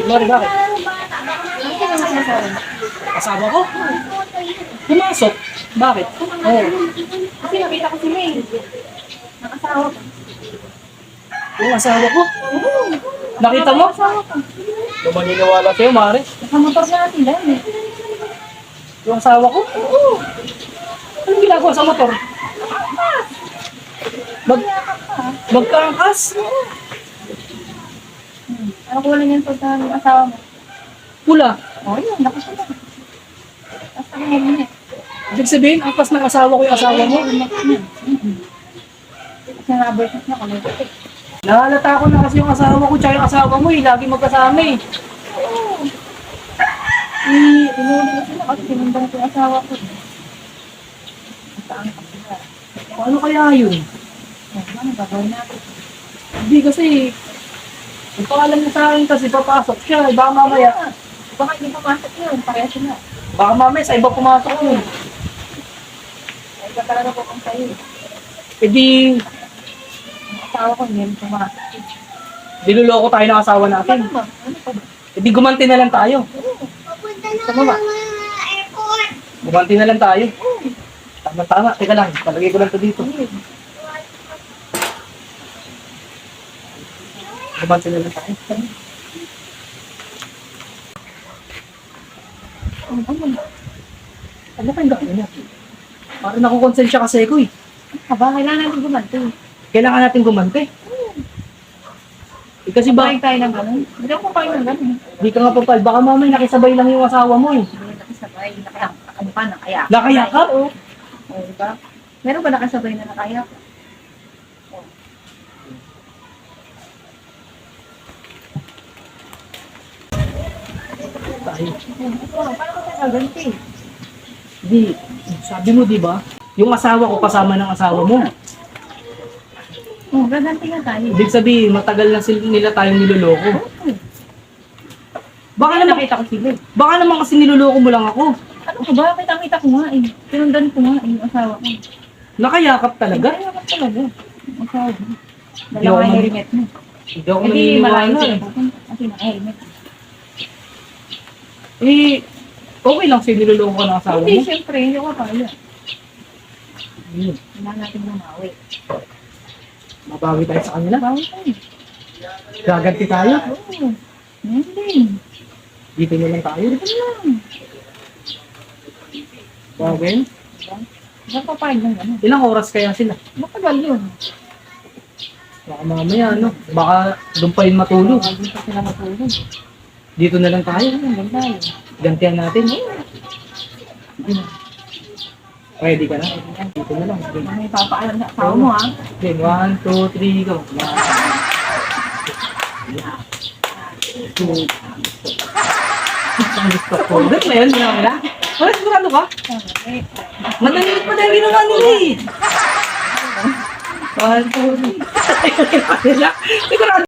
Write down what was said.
Mari, bakit? Asawa ko? Pumasok. Bakit? Oo. Kasi nakita ko si May. Nakasawa ko. Yung asawa ko? Nakita mo? Nakasawa ko. Hindi maniniwala sa'yo, Mari. Nakamotor na sila eh. Yung asawa ko? Oo. Anong ginagawa sa motor? Magkaangkas? Ano ko lang yung pagka ng asawa mo? Pula. Oh, yun. Nakasala. Tapos ako mo muna. Ibig sabihin, angkas ng asawa ko yung asawa mo. Kasi na-abortion na kami. Nahalata ko na kasi yung asawa ko tsaka yung asawa mo lagi magkasama eh. Pinuli ko sila kasi sinundan ko yung asawa ko. Saan ka sila? Paano kaya yun? Ano gagawin natin? Hindi kasi, yung pangalan niya sa akin kasi papasok siya. Baka mamaya, Baka hindi pumasok yun. Pareha sila. baka mamaya sa iba pumasok yun. Ay, ka talaga po kung sa'yo. E di, Ang asawa ko hindi rin pumasok. niloloko tayo ng asawa natin. Ano ba? Ano pa ba? E di, gumanti na lang tayo. Tama ba? Gumanti na lang tayo. Tama-tama. Teka lang, palagay ko lang to dito. Gumanti na lang tayo. Ano kayong gawin niya? Parang nakukonsensya kasi ako eh. Aba, kailangan natin gumanti. Kailangan natin gumanti. Eh, kasi ba, Bakit tayo ng gano'n? Hindi ako kayo ng gano'n. di ka nga papal, baka mamay nakisabay lang yung asawa mo eh. Hindi nakasabay. Nakamukha na kaya. Nakayakap? Oo, diba? Meron ba nakasabay na nakaya? Tayo. Paano ko tayo gaganti? Di, sabi mo di ba, yung asawa ko kasama ng asawa mo. Oo, gaganti nga tayo. Ibig sabihin, matagal na nila tayong niloloko. Baka naman, Nakita ko sila. baka naman kasi niloloko mo lang ako. Ano ko ba? Kita ko nga eh. Sinundan ko nga eh, yung asawa ko. Nakayakap talaga. Kaya ka talaga. Yung asawa ko. Hindi Dalawa ako yung man- helmet mo. Hindi ako Hindi malayo naniniwala sila eh. pupunta. Kasi naka-helmet. Eh, okay lang sa'yo niloloko ka ng asawa Hindi, mo. syempre. Hindi ko kaya. Hmm, Kailangan natin bumawi. mabawi tayo sa kanila. Bawi tayo. Gaganti tayo. Oo. Hindi. Dito na lang tayo. Ito lang. Okay. Ba't papayag ng gano'n? Ilang oras kaya sila? Matagal yun. Baka mamaya, ano? Baka doon pa yun matulog. Hindi pa sila matulog. Dito na lang tayo. Ayun, tayo. Gantihan natin. Ready ka na? Dito na lang. Okay. May papaalam sa asawa mo ha. Okay, 1, 2, 3, go. 1, 2, ang gusto ko. Ba't na yun? Ginawa nila? Wala, sigurado ka? Okay. Madalit pa dahil ginawa nila eh. 1, 2, 3. Sigurado